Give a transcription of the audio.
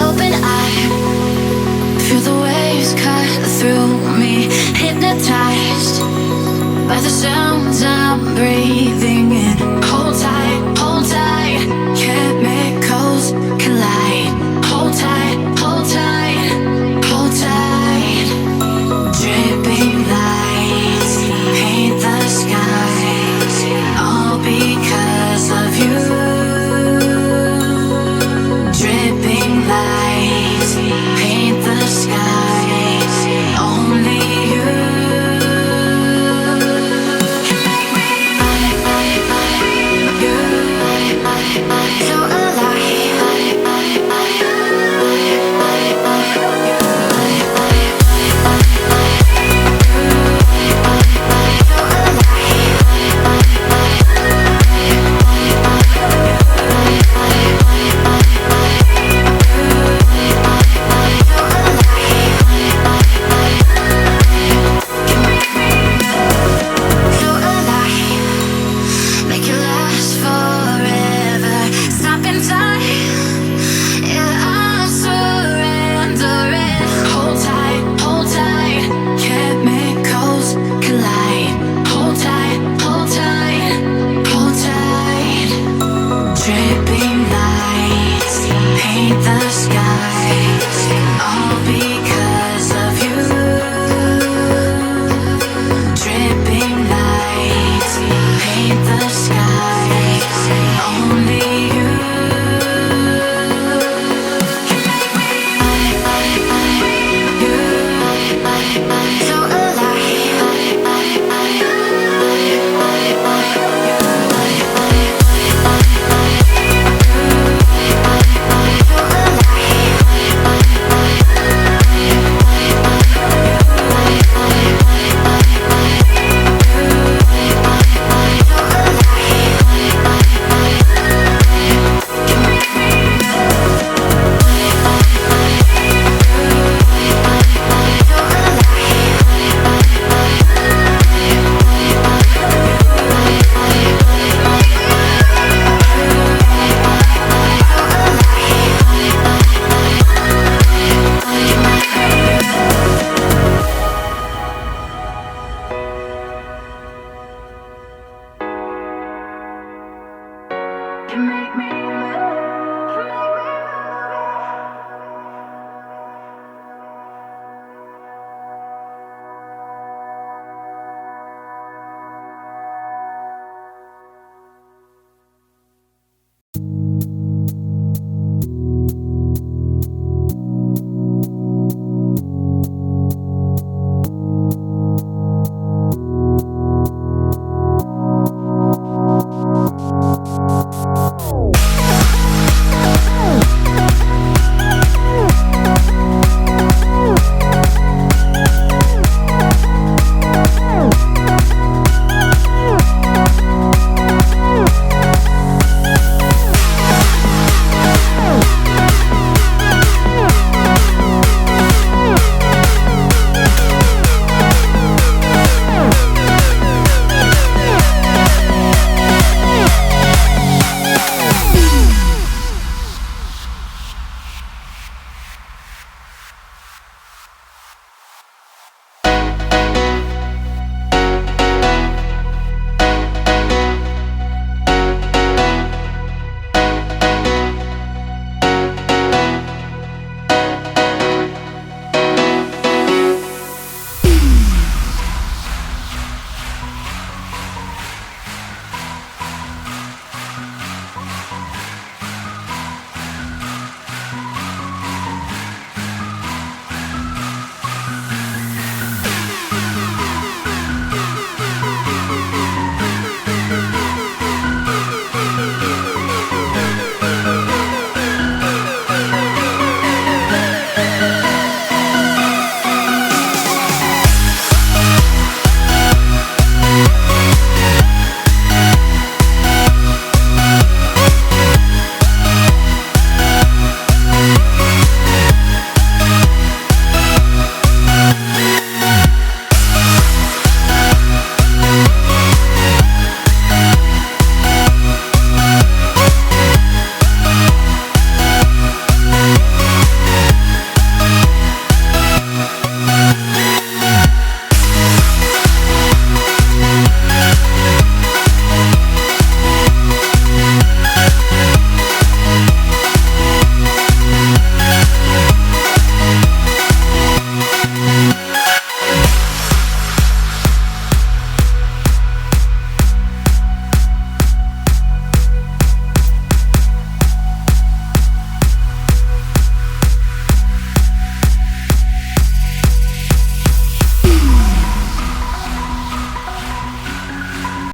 open eye, feel the waves cut through me, hypnotized by the sounds I'm breathing in. Hold tight, chemicals collide. Hold tight, hold tight, hold tight. Dripping lights paint the skies, all because of you. Dripping lights paint the skies, only you. So make it last forever. Stop in time. Yeah, I'm surrendering. Hold tight, chemicals collide. Hold tight, hold tight, hold tight. Dripping lights paint the skies, all because of you. Dripping lights paint the skies, only you. So you make me